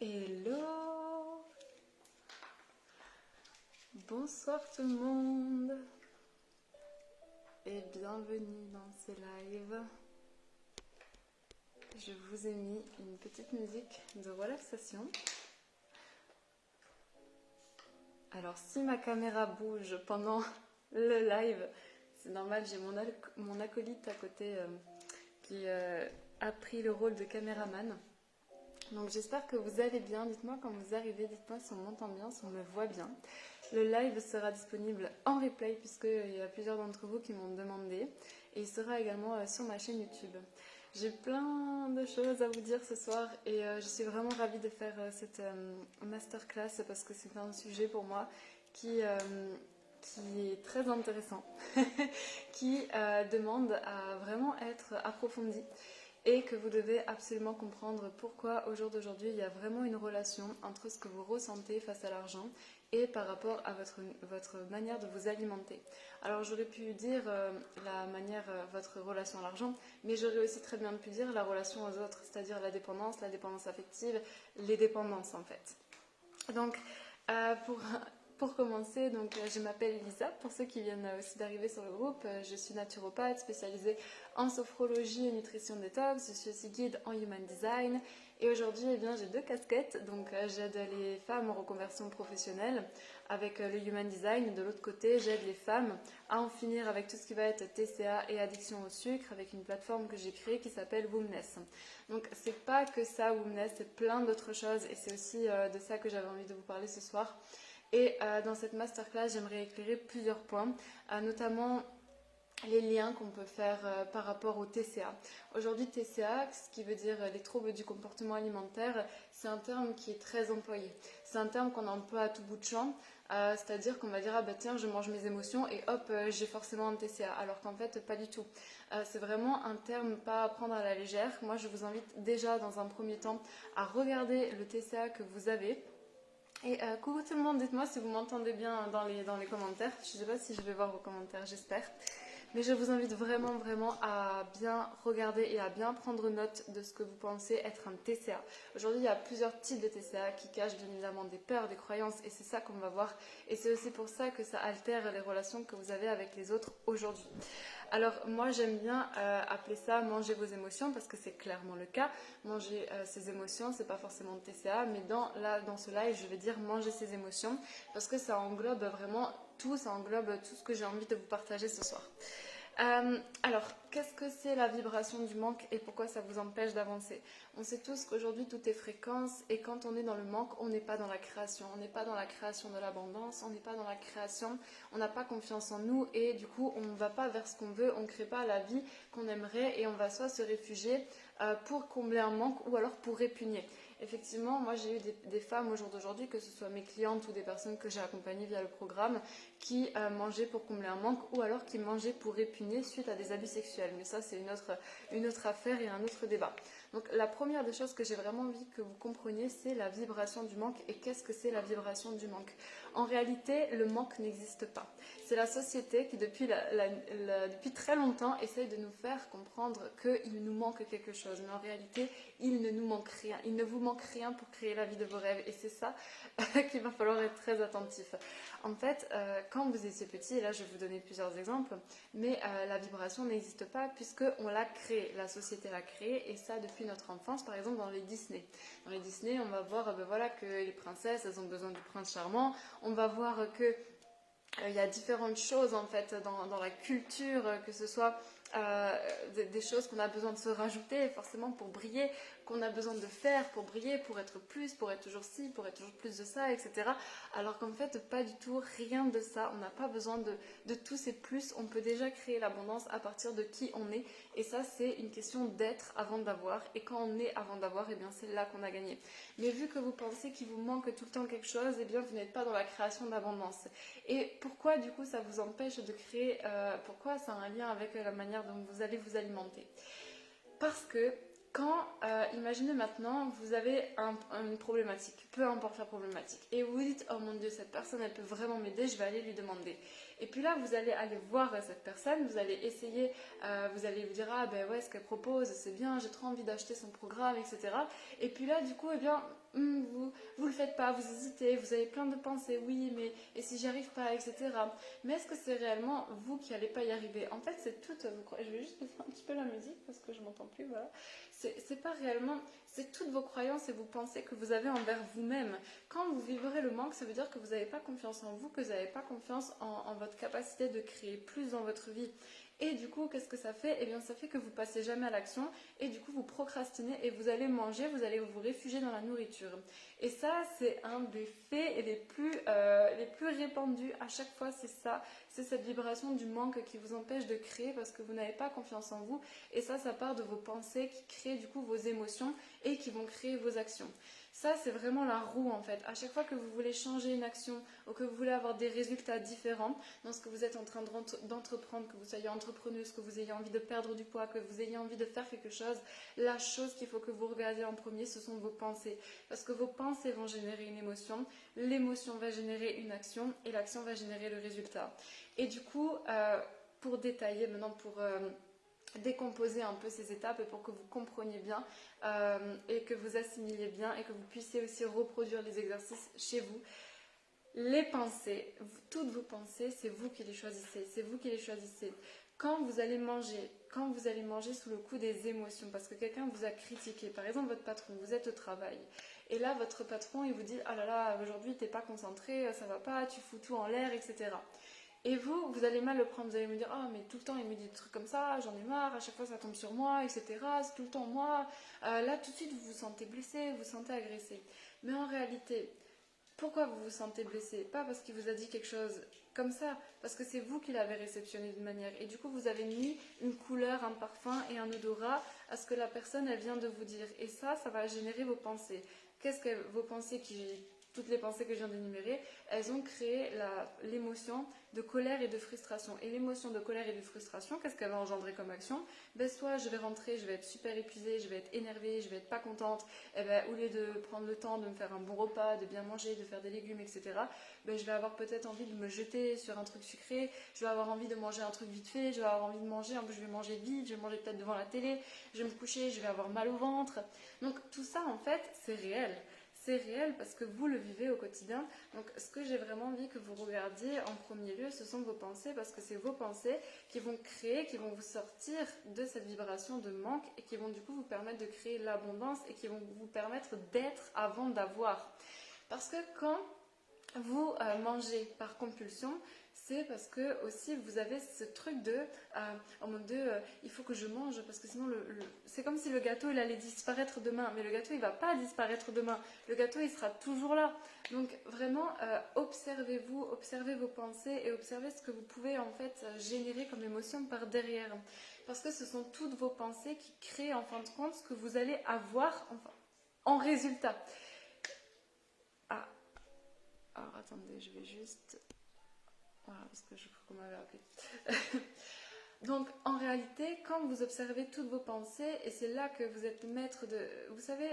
Hello! Bonsoir tout le monde et bienvenue dans ce live. Je vous ai mis une petite musique de relaxation. Alors si ma caméra bouge pendant le live, c'est normal, j'ai mon acolyte à côté qui a pris le rôle de caméraman. Donc j'espère que vous allez bien, dites-moi quand vous arrivez, dites-moi si on m'entend bien, si on me voit bien. Le live sera disponible en replay puisqu'il y a plusieurs d'entre vous qui m'ont demandé et il sera également sur ma chaîne YouTube. J'ai plein de choses à vous dire ce soir et je suis vraiment ravie de faire cette masterclass parce que c'est un sujet pour moi qui est très intéressant, qui demande à vraiment être approfondi. Et que vous devez absolument comprendre pourquoi au jour d'aujourd'hui il y a vraiment une relation entre ce que vous ressentez face à l'argent et par rapport à votre manière de vous alimenter. Alors j'aurais pu dire votre relation à l'argent, mais j'aurais aussi très bien pu dire la relation aux autres, c'est-à-dire la dépendance affective, les dépendances en fait. Donc pour commencer, je m'appelle Elisa, pour ceux qui viennent aussi d'arriver sur le groupe, je suis naturopathe spécialisée en sophrologie et nutrition détox, je suis aussi guide en human design et aujourd'hui j'ai deux casquettes, donc j'aide les femmes en reconversion professionnelle avec le human design, de l'autre côté j'aide les femmes à en finir avec tout ce qui va être TCA et addiction au sucre avec une plateforme que j'ai créée qui s'appelle Womness. Donc c'est pas que ça Womness, c'est plein d'autres choses et c'est aussi de ça que j'avais envie de vous parler ce soir. Et dans cette masterclass, j'aimerais éclairer plusieurs points, notamment les liens qu'on peut faire par rapport au TCA. Aujourd'hui, TCA, ce qui veut dire les troubles du comportement alimentaire, c'est un terme qui est très employé. C'est un terme qu'on emploie à tout bout de champ, c'est-à-dire qu'on va dire « Ah bah tiens, je mange mes émotions et hop, j'ai forcément un TCA », alors qu'en fait, pas du tout. C'est vraiment un terme pas à prendre à la légère. Moi, je vous invite déjà, dans un premier temps, à regarder le TCA que vous avez. Et coucou tout le monde, dites-moi si vous m'entendez bien dans les commentaires. Je ne sais pas si je vais voir vos commentaires, j'espère. Mais je vous invite vraiment à bien regarder et à bien prendre note de ce que vous pensez être un TCA. Aujourd'hui, il y a plusieurs types de TCA qui cachent bien évidemment des peurs, des croyances et c'est ça qu'on va voir. Et c'est aussi pour ça que ça altère les relations que vous avez avec les autres aujourd'hui. Alors moi j'aime bien appeler ça manger vos émotions parce que c'est clairement le cas. Manger ses émotions, c'est pas forcément TCA, mais dans ce live je vais dire manger ses émotions parce que ça englobe vraiment tout, ça englobe tout ce que j'ai envie de vous partager ce soir. Alors, qu'est-ce que c'est la vibration du manque et pourquoi ça vous empêche d'avancer? On sait tous qu'aujourd'hui tout est fréquence et quand on est dans le manque, on n'est pas dans la création. On n'est pas dans la création de l'abondance, on n'est pas dans la création, on n'a pas confiance en nous et du coup on ne va pas vers ce qu'on veut, on ne crée pas la vie qu'on aimerait et on va soit se réfugier pour combler un manque ou alors pour répugner. Effectivement, moi j'ai eu des femmes au jour d'aujourd'hui, que ce soit mes clientes ou des personnes que j'ai accompagnées via le programme, qui mangeaient pour combler un manque ou alors qui mangeaient pour répugner suite à des abus sexuels. Mais ça c'est une autre affaire et un autre débat. Donc la première des choses que j'ai vraiment envie que vous compreniez, c'est la vibration du manque. Et qu'est-ce que c'est la vibration du manque? En réalité, le manque n'existe pas. C'est la société qui depuis très longtemps essaye de nous faire comprendre qu'il nous manque quelque chose. Mais en réalité, il ne nous manque rien. Il ne vous manque rien pour créer la vie de vos rêves. Et c'est ça qu'il va falloir être très attentif. En fait, quand vous étiez petit, et là je vais vous donner plusieurs exemples, mais la vibration n'existe pas puisqu'on l'a créée. La société l'a créée et ça depuis notre enfance, par exemple dans les Disney. Dans les Disney, on va voir que les princesses, elles ont besoin du prince charmant. On va voir que il y a différentes choses en fait dans la culture, que ce soit des choses qu'on a besoin de se rajouter forcément pour briller, qu'on a besoin de faire pour briller, pour être plus, pour être toujours ci, pour être toujours plus de ça, etc. Alors qu'en fait pas du tout, rien de ça, on n'a pas besoin de tous ces plus, on peut déjà créer l'abondance à partir de qui on est et ça c'est une question d'être avant d'avoir et quand on est avant d'avoir, et bien c'est là qu'on a gagné. Mais vu que vous pensez qu'il vous manque tout le temps quelque chose, et bien vous n'êtes pas dans la création d'abondance. Et pourquoi du coup ça vous empêche de créer, pourquoi ça a un lien avec la manière dont vous allez vous alimenter? Parce que quand, imaginez maintenant, vous avez une problématique, peu importe la problématique, et vous vous dites, oh mon Dieu, cette personne, elle peut vraiment m'aider, je vais aller lui demander. Et puis là, vous allez aller voir cette personne, vous allez essayer, vous allez vous dire, ah ben ouais, ce qu'elle propose, c'est bien, j'ai trop envie d'acheter son programme, etc. Et puis là, du coup, eh bien, vous le faites pas, vous hésitez, vous avez plein de pensées, oui, mais et si j'y arrive pas, etc. Mais est-ce que c'est réellement vous qui n'allez pas y arriver? En fait, c'est tout, je vais juste mettre un petit peu la musique parce que je m'entends plus, voilà. C'est pas réellement, c'est toutes vos croyances et vos pensées que vous avez envers vous-même. Quand vous vivrez le manque, ça veut dire que vous n'avez pas confiance en vous, que vous n'avez pas confiance en votre capacité de créer plus dans votre vie. Et du coup, qu'est-ce que ça fait? Eh bien, ça fait que vous passez jamais à l'action et du coup, vous procrastinez et vous allez manger, vous allez vous réfugier dans la nourriture. Et ça, c'est un des faits et les plus répandus à chaque fois, c'est ça. C'est cette vibration du manque qui vous empêche de créer parce que vous n'avez pas confiance en vous. Et ça part de vos pensées qui créent du coup vos émotions et qui vont créer vos actions. Ça, c'est vraiment la roue en fait. À chaque fois que vous voulez changer une action ou que vous voulez avoir des résultats différents dans ce que vous êtes en train d'entreprendre, que vous soyez entrepreneuse, que vous ayez envie de perdre du poids, que vous ayez envie de faire quelque chose, la chose qu'il faut que vous regardiez en premier, ce sont vos pensées. Parce que vos pensées vont générer une émotion, l'émotion va générer une action et l'action va générer le résultat. Et du coup, pour détailler maintenant, pour décomposer un peu ces étapes et pour que vous compreniez bien et que vous assimiliez bien et que vous puissiez aussi reproduire les exercices chez vous. Les pensées, toutes vos pensées, c'est vous qui les choisissez, c'est vous qui les choisissez. Quand vous allez manger sous le coup des émotions, parce que quelqu'un vous a critiqué, par exemple votre patron, vous êtes au travail, et là votre patron il vous dit ah là là aujourd'hui t'es pas concentré, ça va pas, tu fous tout en l'air, etc. Et vous allez mal le prendre, vous allez me dire ah mais tout le temps il me dit des trucs comme ça, j'en ai marre, à chaque fois ça tombe sur moi, etc. C'est tout le temps moi. Là tout de suite vous vous sentez blessé, vous vous sentez agressé. Mais en réalité, pourquoi vous vous sentez blessé? Pas parce qu'il vous a dit quelque chose comme ça, parce que c'est vous qui l'avez réceptionné d'une manière. Et du coup, vous avez mis une couleur, un parfum et un odorat à ce que la personne, elle vient de vous dire. Et ça va générer vos pensées. Qu'est-ce que vos pensées toutes les pensées que je viens d'énumérer, elles ont créé l'émotion de colère et de frustration. Et l'émotion de colère et de frustration, qu'est-ce qu'elle va engendrer comme action? Ben, soit je vais rentrer, je vais être super épuisée, je vais être énervée, je vais être pas contente. Et ben, au lieu de prendre le temps de me faire un bon repas, de bien manger, de faire des légumes, etc., ben, je vais avoir peut-être envie de me jeter sur un truc sucré, je vais avoir envie de manger un truc vite fait, je vais avoir envie de manger, je vais manger vite, je vais manger peut-être devant la télé, je vais me coucher, je vais avoir mal au ventre. Donc tout ça, en fait, c'est réel. C'est réel parce que vous le vivez au quotidien. Donc ce que j'ai vraiment envie que vous regardiez en premier lieu, ce sont vos pensées parce que c'est vos pensées qui vont créer, qui vont vous sortir de cette vibration de manque et qui vont du coup vous permettre de créer l'abondance et qui vont vous permettre d'être avant d'avoir. Parce que quand vous mangez par compulsion, c'est parce que aussi vous avez ce truc de en mode de il faut que je mange parce que sinon c'est comme si le gâteau il allait disparaître demain, mais le gâteau il va pas disparaître demain, le gâteau il sera toujours là. Donc vraiment observez-vous, observez vos pensées et observez ce que vous pouvez en fait générer comme émotion par derrière, parce que ce sont toutes vos pensées qui créent en fin de compte ce que vous allez avoir en résultat. Alors attendez, je vais juste... Voilà, parce que je crois qu'on m'avait appelé. Donc en réalité, quand vous observez toutes vos pensées, et c'est là que vous êtes maître de... Vous savez,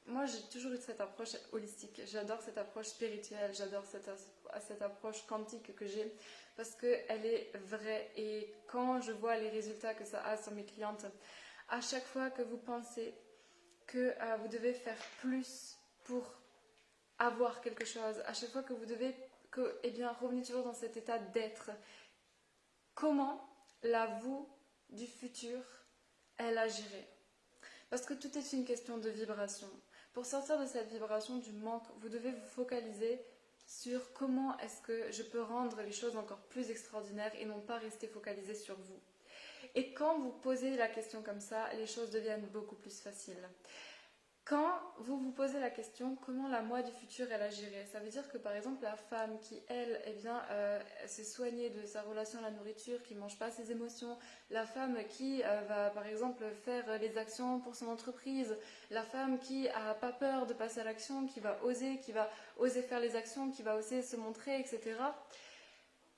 moi j'ai toujours eu cette approche holistique, j'adore cette approche spirituelle, j'adore cette approche quantique que j'ai, parce qu'elle est vraie. Et quand je vois les résultats que ça a sur mes clientes, à chaque fois que vous pensez que vous devez faire plus pour avoir quelque chose, à chaque fois que vous devez revenez toujours dans cet état d'être. Comment la vous du futur, elle agirait? Parce que tout est une question de vibration. Pour sortir de cette vibration du manque, vous devez vous focaliser sur comment est-ce que je peux rendre les choses encore plus extraordinaires et non pas rester focalisé sur vous. Et quand vous posez la question comme ça, les choses deviennent beaucoup plus faciles. Quand vous vous posez la question comment la moi du futur elle agirait, ça veut dire que par exemple la femme qui elle s'est soignée de sa relation à la nourriture, qui ne mange pas ses émotions, la femme qui va par exemple faire les actions pour son entreprise, la femme qui n'a pas peur de passer à l'action, qui va oser faire les actions, qui va oser se montrer, etc.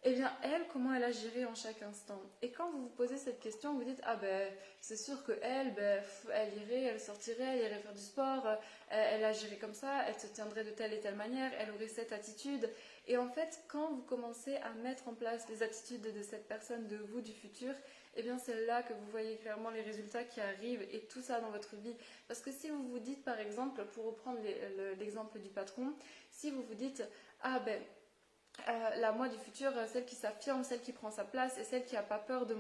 Eh bien, elle, comment elle a géré en chaque instant. Et quand vous vous posez cette question, vous dites, ah ben, c'est sûr que elle, ben, elle irait, elle sortirait, elle irait faire du sport, elle a géré comme ça, elle se tiendrait de telle et telle manière, elle aurait cette attitude. Et en fait, quand vous commencez à mettre en place les attitudes de cette personne, de vous, du futur, eh bien, c'est là que vous voyez clairement les résultats qui arrivent et tout ça dans votre vie. Parce que si vous vous dites, par exemple, pour reprendre l'exemple du patron, si vous vous dites, ah ben, la moi du futur, celle qui s'affirme, celle qui prend sa place et celle qui n'a pas peur de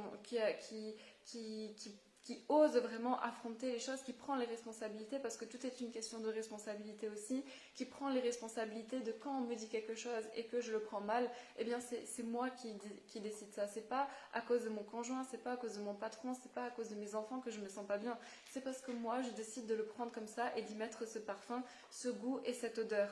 qui ose vraiment affronter les choses, qui prend les responsabilités, parce que tout est une question de responsabilité aussi, qui prend les responsabilités de quand on me dit quelque chose et que je le prends mal, eh bien c'est moi qui décide ça. C'est pas à cause de mon conjoint, c'est pas à cause de mon patron, c'est pas à cause de mes enfants que je me sens pas bien. C'est parce que moi je décide de le prendre comme ça et d'y mettre ce parfum, ce goût et cette odeur.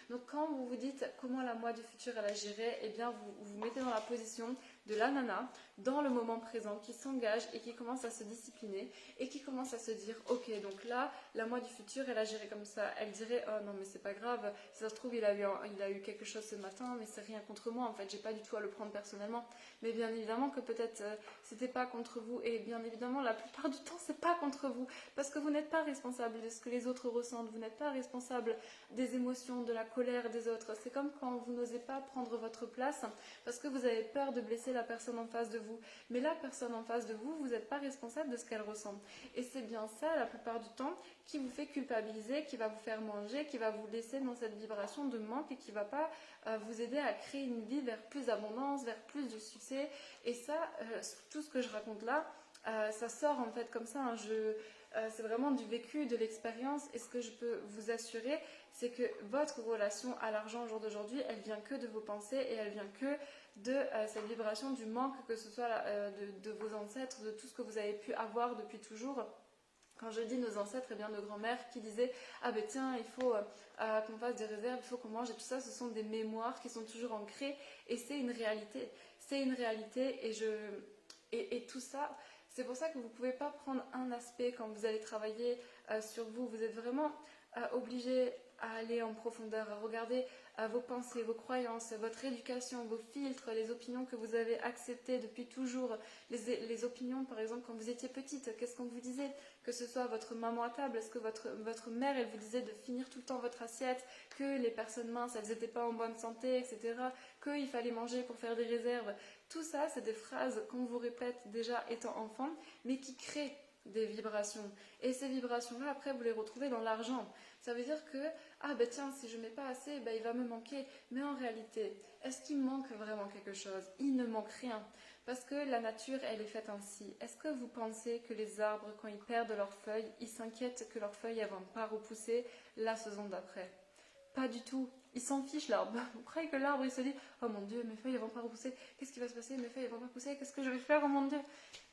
Donc quand vous vous dites comment la moi du futur elle a géré, eh bien vous vous mettez dans la position de la nana dans le moment présent qui s'engage et qui commence à se discipliner et qui commence à se dire ok, donc là la moi du futur elle a géré comme ça, elle dirait oh non mais c'est pas grave, si ça se trouve il a eu quelque chose ce matin mais c'est rien contre moi, en fait j'ai pas du tout à le prendre personnellement. Mais bien évidemment que peut-être c'était pas contre vous, et bien évidemment la plupart du temps c'est pas contre vous, parce que vous n'êtes pas responsable de ce que les autres ressentent, vous n'êtes pas responsable des émotions, de la colère des autres. C'est comme quand vous n'osez pas prendre votre place parce que vous avez peur de blesser la personne en face de vous. Mais la personne en face de vous, vous n'êtes pas responsable de ce qu'elle ressent. Et c'est bien ça, la plupart du temps, qui vous fait culpabiliser, qui va vous faire manger, qui va vous laisser dans cette vibration de manque et qui ne va pas vous aider à créer une vie vers plus d'abondance, vers plus de succès. Et ça, tout ce que je raconte là, ça sort en fait comme ça. C'est vraiment du vécu, de l'expérience. Et ce que je peux vous assurer, c'est que votre relation à l'argent au jour d'aujourd'hui, elle vient que de vos pensées et elle vient que de cette vibration du manque, que ce soit de vos ancêtres, de tout ce que vous avez pu avoir depuis toujours. Quand je dis nos ancêtres, eh bien nos grands-mères qui disaient ah ben tiens, il faut qu'on fasse des réserves, il faut qu'on mange, et tout ça, ce sont des mémoires qui sont toujours ancrées et c'est une réalité. C'est une réalité et tout ça, c'est pour ça que vous ne pouvez pas prendre un aspect quand vous allez travailler sur vous. Vous êtes vraiment obligé à aller en profondeur, à regarder vos pensées, vos croyances, votre éducation, vos filtres, les opinions que vous avez acceptées depuis toujours, les opinions par exemple quand vous étiez petite, qu'est-ce qu'on vous disait, que ce soit votre maman à table, est-ce que votre mère elle vous disait de finir tout le temps votre assiette, que les personnes minces elles n'étaient pas en bonne santé, etc., qu'il fallait manger pour faire des réserves. Tout ça c'est des phrases qu'on vous répète déjà étant enfant, mais qui créent des vibrations. Et ces vibrations-là, après, vous les retrouvez dans l'argent. Ça veut dire que, ah ben tiens, si je ne mets pas assez, ben, il va me manquer. Mais en réalité, est-ce qu'il manque vraiment quelque chose? Il ne manque rien. Parce que la nature, elle est faite ainsi. Est-ce que vous pensez que les arbres, quand ils perdent leurs feuilles, ils s'inquiètent que leurs feuilles ne vont pas repousser la saison d'après? Pas du tout. Il s'en fiche l'arbre. Vous croyez que l'arbre il se dit oh mon dieu, mes feuilles ne vont pas repousser, qu'est-ce qui va se passer, mes feuilles ne vont pas pousser, qu'est-ce que je vais faire, oh mon dieu?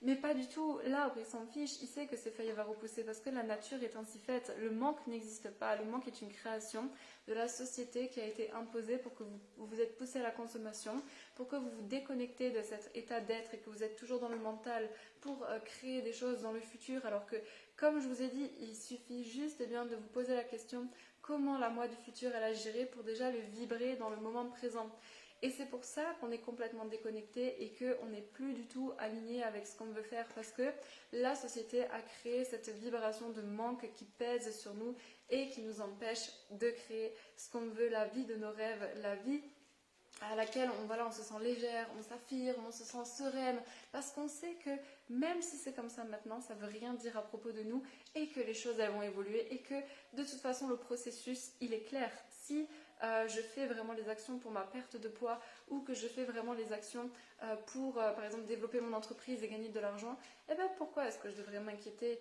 Mais pas du tout. L'arbre il s'en fiche, il sait que ses feuilles vont repousser parce que la nature est ainsi faite. Le manque n'existe pas. Le manque est une création de la société qui a été imposée pour que vous êtes poussé à la consommation, pour que vous vous déconnectez de cet état d'être et que vous êtes toujours dans le mental pour créer des choses dans le futur, alors que comme je vous ai dit, il suffit juste eh bien, de vous poser la question comment la moi du futur elle a géré pour déjà le vibrer dans le moment présent. Et c'est pour ça qu'on est complètement déconnecté et qu'on n'est plus du tout aligné avec ce qu'on veut faire, parce que la société a créé cette vibration de manque qui pèse sur nous et qui nous empêche de créer ce qu'on veut, la vie de nos rêves, la vie à laquelle on se sent légère, on s'affirme, on se sent sereine, parce qu'on sait que même si c'est comme ça maintenant, ça ne veut rien dire à propos de nous et que les choses elles vont évoluer et que de toute façon le processus il est clair. Si je fais vraiment les actions pour ma perte de poids ou que je fais vraiment les actions pour par exemple développer mon entreprise et gagner de l'argent, eh bien pourquoi est-ce que je devrais m'inquiéter?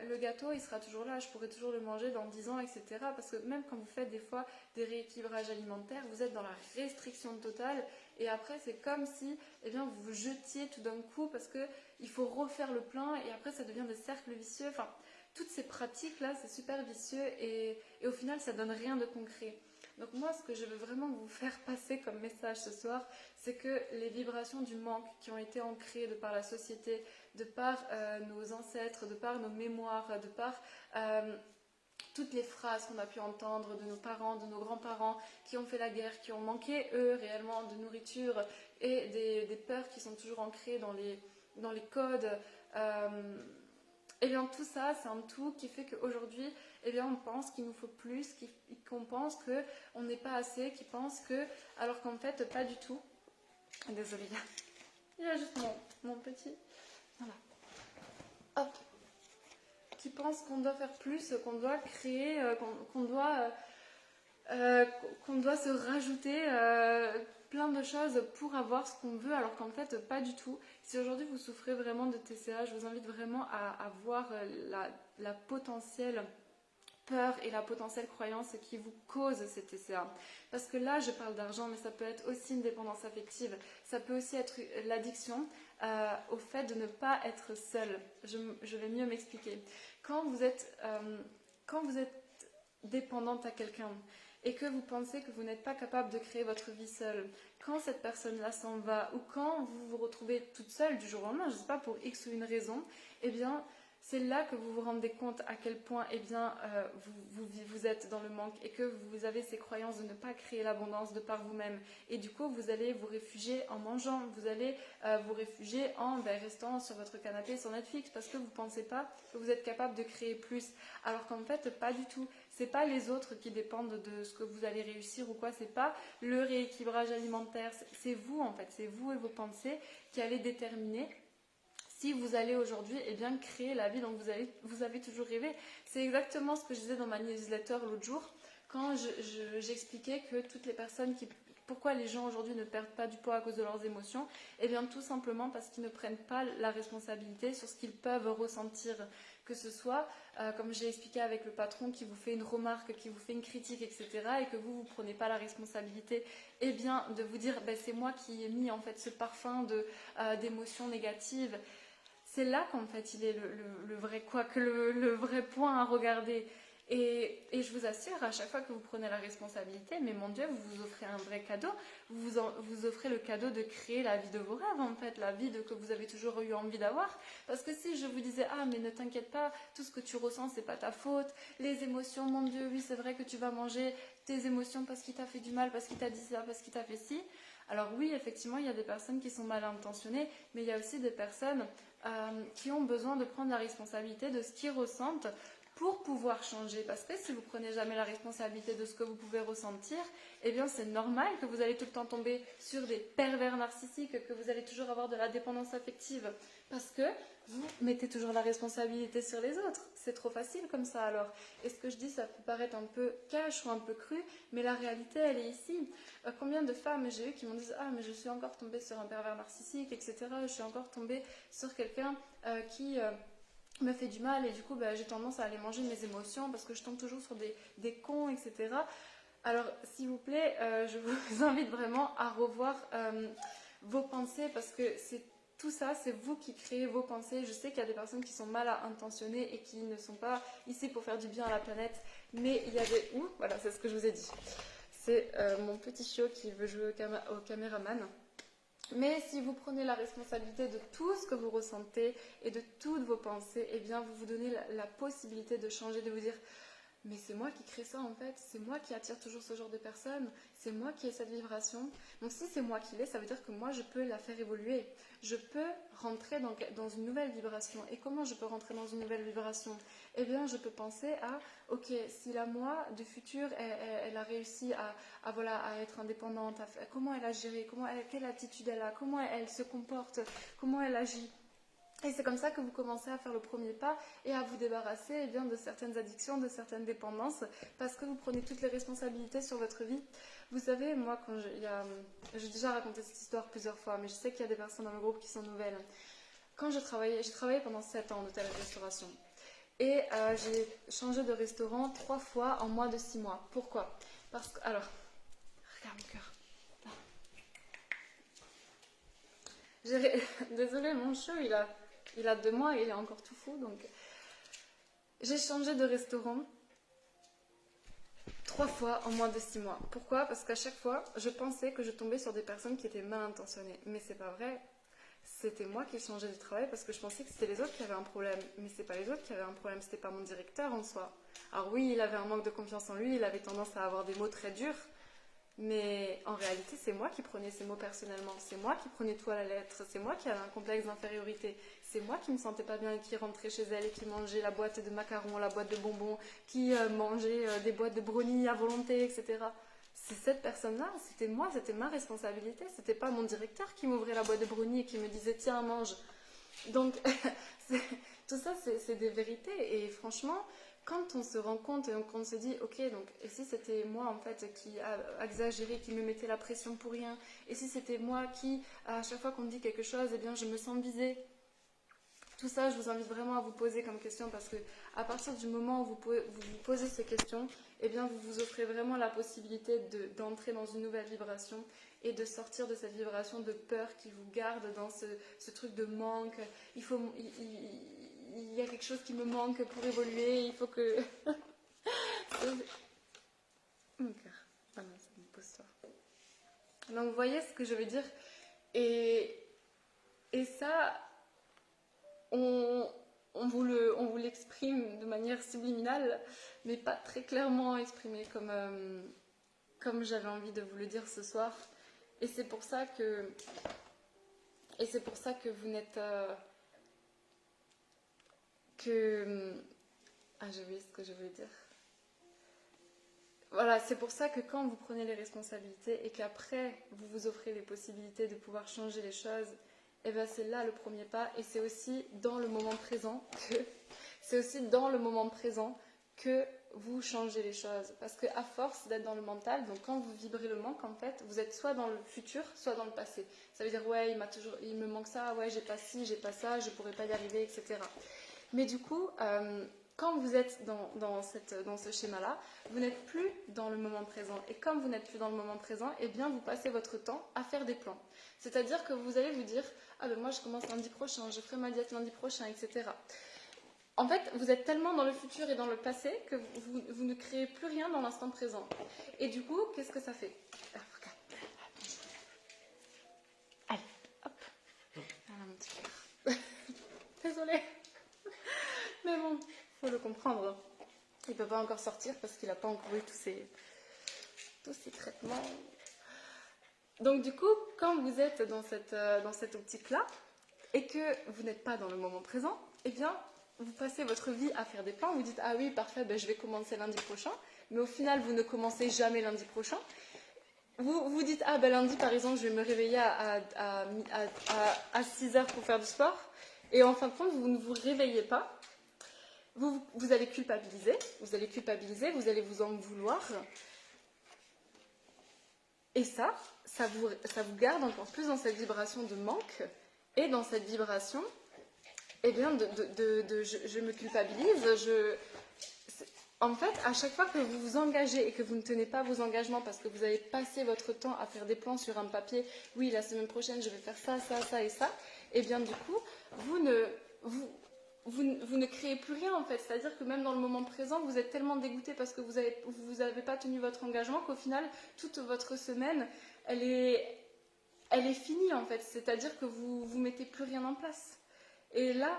Le gâteau il sera toujours là, je pourrai toujours le manger dans 10 ans, etc. Parce que même quand vous faites des fois des rééquilibrages alimentaires, vous êtes dans la restriction totale et après c'est comme si eh bien, vous vous jetiez tout d'un coup parce qu'il faut refaire le plein et après ça devient des cercles vicieux. Enfin, toutes ces pratiques là c'est super vicieux et au final ça donne rien de concret. Donc moi ce que je veux vraiment vous faire passer comme message ce soir, c'est que les vibrations du manque qui ont été ancrées de par la société, de par nos ancêtres, de par nos mémoires, de par toutes les phrases qu'on a pu entendre de nos parents, de nos grands-parents qui ont fait la guerre, qui ont manqué eux réellement de nourriture, et des peurs qui sont toujours ancrées dans les codes. Et bien tout ça, c'est un tout qui fait qu'aujourd'hui, eh bien, on pense qu'il nous faut plus, qu'on pense qu'on n'est pas assez, qu'on pense que... Alors qu'en fait, pas du tout. Désolée, il y a juste mon petit... Voilà. Hop. Qui pense qu'on doit faire plus, qu'on doit créer, qu'on doit se rajouter plein de choses pour avoir ce qu'on veut, alors qu'en fait, pas du tout. Si aujourd'hui vous souffrez vraiment de TCA, je vous invite vraiment à voir la potentielle peur et la potentielle croyance qui vous cause ces TCA. Parce que là, je parle d'argent, mais ça peut être aussi une dépendance affective. Ça peut aussi être l'addiction au fait de ne pas être seul. Je vais mieux m'expliquer. Quand vous êtes dépendante à quelqu'un et que vous pensez que vous n'êtes pas capable de créer votre vie seule, quand cette personne-là s'en va ou quand vous vous retrouvez toute seule du jour au lendemain, je ne sais pas, pour X ou une raison, eh bien, c'est là que vous vous rendez compte à quel point eh bien, vous êtes dans le manque et que vous avez ces croyances de ne pas créer l'abondance de par vous-même. Et du coup, vous allez vous réfugier en mangeant, vous allez vous réfugier en restant sur votre canapé sur Netflix parce que vous ne pensez pas que vous êtes capable de créer plus. Alors qu'en fait, pas du tout. C'est pas les autres qui dépendent de ce que vous allez réussir ou quoi, c'est pas le rééquilibrage alimentaire, c'est vous en fait, c'est vous et vos pensées qui allez déterminer si vous allez aujourd'hui créer la vie dont vous avez toujours rêvé. C'est exactement ce que je disais dans ma newsletter l'autre jour, quand j'expliquais que toutes les personnes pourquoi les gens aujourd'hui ne perdent pas du poids à cause de leurs émotions, eh bien tout simplement parce qu'ils ne prennent pas la responsabilité sur ce qu'ils peuvent ressentir, que ce soit, comme j'ai expliqué avec le patron qui vous fait une remarque, qui vous fait une critique, etc., et que vous ne prenez pas la responsabilité, eh bien de vous dire, c'est moi qui ai mis en fait ce parfum d'émotions négatives. C'est là qu'en fait il est le vrai le vrai point à regarder. Et je vous assure, à chaque fois que vous prenez la responsabilité, mais mon Dieu, vous vous offrez un vrai cadeau. Vous offrez le cadeau de créer la vie de vos rêves, en fait, la vie que vous avez toujours eu envie d'avoir. Parce que si je vous disais, ah, mais ne t'inquiète pas, tout ce que tu ressens, c'est pas ta faute. Les émotions, mon Dieu, oui, c'est vrai que tu vas manger tes émotions parce qu'il t'a fait du mal, parce qu'il t'a dit ça, parce qu'il t'a fait ci. Alors oui, effectivement, il y a des personnes qui sont mal intentionnées, mais il y a aussi des personnes qui ont besoin de prendre la responsabilité de ce qu'ils ressentent pour pouvoir changer. Parce que si vous prenez jamais la responsabilité de ce que vous pouvez ressentir, eh bien c'est normal que vous allez tout le temps tomber sur des pervers narcissiques, que vous allez toujours avoir de la dépendance affective. Parce que vous mettez toujours la responsabilité sur les autres. C'est trop facile comme ça alors. Et ce que je dis, ça peut paraître un peu cash ou un peu cru, mais la réalité, elle est ici. Combien de femmes j'ai eu qui m'ont dit « Ah, mais je suis encore tombée sur un pervers narcissique, etc. Je suis encore tombée sur quelqu'un qui... me fait du mal et du coup j'ai tendance à aller manger mes émotions parce que je tombe toujours sur des cons, etc. » Alors s'il vous plaît, je vous invite vraiment à revoir vos pensées parce que tout ça, c'est vous qui créez vos pensées. Je sais qu'il y a des personnes qui sont mal intentionnées et qui ne sont pas ici pour faire du bien à la planète, mais il y a des... Ouh, voilà, c'est ce que je vous ai dit. C'est mon petit chiot qui veut jouer au caméraman. Mais si vous prenez la responsabilité de tout ce que vous ressentez et de toutes vos pensées, eh bien vous vous donnez la possibilité de changer, de vous dire mais c'est moi qui crée ça en fait, c'est moi qui attire toujours ce genre de personnes, c'est moi qui ai cette vibration. Donc si c'est moi qui l'ai, ça veut dire que moi je peux la faire évoluer. Je peux rentrer dans une nouvelle vibration. Et comment je peux rentrer dans une nouvelle vibration? Eh bien je peux penser à, ok, si la moi du futur, elle a réussi à être indépendante, comment elle a géré, quelle attitude elle a, comment elle se comporte, comment elle agit. Et c'est comme ça que vous commencez à faire le premier pas et à vous débarrasser de certaines addictions, de certaines dépendances, parce que vous prenez toutes les responsabilités sur votre vie. Vous savez, moi, j'ai déjà raconté cette histoire plusieurs fois, mais je sais qu'il y a des personnes dans le groupe qui sont nouvelles. Quand j'ai travaillé pendant 7 ans en hôtellerie-restauration. Et j'ai changé de restaurant 3 fois en moins de 6 mois. Pourquoi? Parce que, alors, regarde mon cœur. Désolée, mon chat, il a 2 mois et il est encore tout fou. Donc, j'ai changé de restaurant 3 fois en moins de 6 mois. Pourquoi? Parce qu'à chaque fois, je pensais que je tombais sur des personnes qui étaient mal intentionnées. Mais c'est pas vrai. C'était moi qui changeais de travail parce que je pensais que c'était les autres qui avaient un problème. Mais c'est pas les autres qui avaient un problème, c'était pas mon directeur en soi. Alors oui, il avait un manque de confiance en lui, il avait tendance à avoir des mots très durs. Mais en réalité, c'est moi qui prenais ces mots personnellement. C'est moi qui prenais tout à la lettre. C'est moi qui avais un complexe d'infériorité. C'est moi qui me sentais pas bien et qui rentrait chez elle et qui mangeait la boîte de macarons, la boîte de bonbons, qui mangeait des boîtes de brownies à volonté, etc. C'est cette personne-là, c'était moi, c'était ma responsabilité. C'était pas mon directeur qui m'ouvrait la boîte de brownies et qui me disait tiens, mange. Donc, tout ça, c'est des vérités. Et franchement, quand on se rend compte et qu'on se dit, ok, donc, et si c'était moi, en fait, qui a exagéré, qui me mettait la pression pour rien, et si c'était moi qui, à chaque fois qu'on me dit quelque chose, eh bien, je me sens visée. Tout ça, je vous invite vraiment à vous poser comme question parce que à partir du moment où vous posez ces questions, eh bien, vous vous offrez vraiment la possibilité d'entrer dans une nouvelle vibration et de sortir de cette vibration de peur qui vous garde dans ce truc de manque. Il y a quelque chose qui me manque pour évoluer, il faut que... Mon cœur. Ah non, c'est une pose-toi. Donc, vous voyez ce que je veux dire. Et ça... On vous l'exprime de manière subliminale, mais pas très clairement exprimé comme j'avais envie de vous le dire ce soir. Et c'est pour ça que vous n'êtes j'ai oublié ce que je voulais dire. Voilà, c'est pour ça que quand vous prenez les responsabilités et qu'après vous vous offrez les possibilités de pouvoir changer les choses, et bien c'est là le premier pas, et c'est aussi dans le moment présent que vous changez les choses. Parce qu'à force d'être dans le mental, donc quand vous vibrez le manque, en fait, vous êtes soit dans le futur, soit dans le passé. Ça veut dire, ouais, il me manque ça, ouais, j'ai pas ci, j'ai pas ça, je pourrais pas y arriver, etc. Mais du coup, quand vous êtes dans ce schéma-là, vous n'êtes plus dans le moment présent. Et comme vous n'êtes plus dans le moment présent, eh bien, vous passez votre temps à faire des plans. C'est-à-dire que vous allez vous dire, ah ben moi je commence lundi prochain, je ferai ma diète lundi prochain, etc. En fait, vous êtes tellement dans le futur et dans le passé que vous ne créez plus rien dans l'instant présent. Et du coup, qu'est-ce que ça fait? Allez, hop. Voilà mon petit cœur. Désolée. Mais bon, il faut le comprendre. Il ne peut pas encore sortir parce qu'il n'a pas encore eu tous ces traitements. Donc du coup, quand vous êtes dans cette optique-là et que vous n'êtes pas dans le moment présent, eh bien, vous passez votre vie à faire des plans. Vous dites, ah oui, parfait, ben, je vais commencer lundi prochain. Mais au final, vous ne commencez jamais lundi prochain. Vous vous dites, ah ben lundi, par exemple, je vais me réveiller à 6 heures pour faire du sport. Et en fin de compte, vous ne vous réveillez pas. Vous allez culpabiliser, vous allez vous en vouloir. Et ça vous garde encore plus dans cette vibration de manque et dans cette vibration, eh bien, je me culpabilise. En fait, à chaque fois que vous vous engagez et que vous ne tenez pas vos engagements parce que vous avez passé votre temps à faire des plans sur un papier, oui, la semaine prochaine, je vais faire ça, ça, ça et ça, eh bien, du coup, vous ne créez plus rien en fait, c'est-à-dire que même dans le moment présent, vous êtes tellement dégoûté parce que vous avez pas tenu votre engagement qu'au final, toute votre semaine, elle est finie en fait, c'est-à-dire que vous mettez plus rien en place. Et là,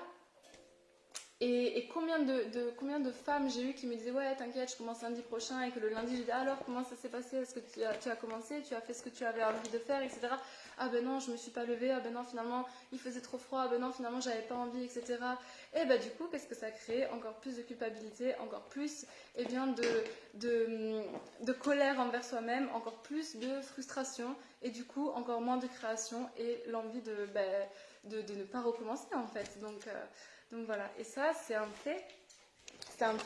et combien de femmes j'ai eu qui me disaient ouais t'inquiète je commence lundi prochain et que le lundi j'ai dit alors comment ça s'est passé, est-ce que tu as commencé, tu as fait ce que tu avais envie de faire, etc. Ah ben non je me suis pas levée, ah ben non finalement il faisait trop froid, ah ben non finalement j'avais pas envie, etc. Et ben du coup qu'est-ce que ça crée? Encore plus de culpabilité, encore plus eh bien, de colère envers soi-même, encore plus de frustration et du coup encore moins de création et l'envie de ne pas recommencer en fait. Donc voilà, et ça c'est un fait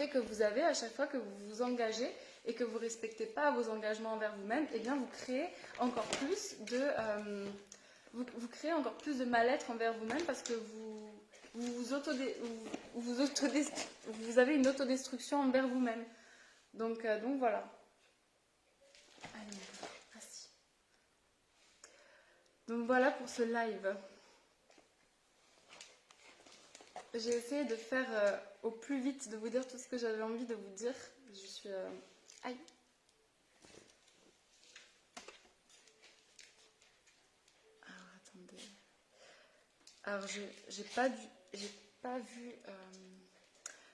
que vous avez à chaque fois que vous vous engagez et que vous ne respectez pas vos engagements envers vous-même, et bien vous créez encore plus de mal-être envers vous-même parce que vous avez une autodestruction envers vous-même. Donc voilà. Allez, merci. Donc voilà pour ce live. J'ai essayé de faire au plus vite, de vous dire tout ce que j'avais envie de vous dire. Je suis... Aïe. Alors, attendez. Alors, j'ai pas vu...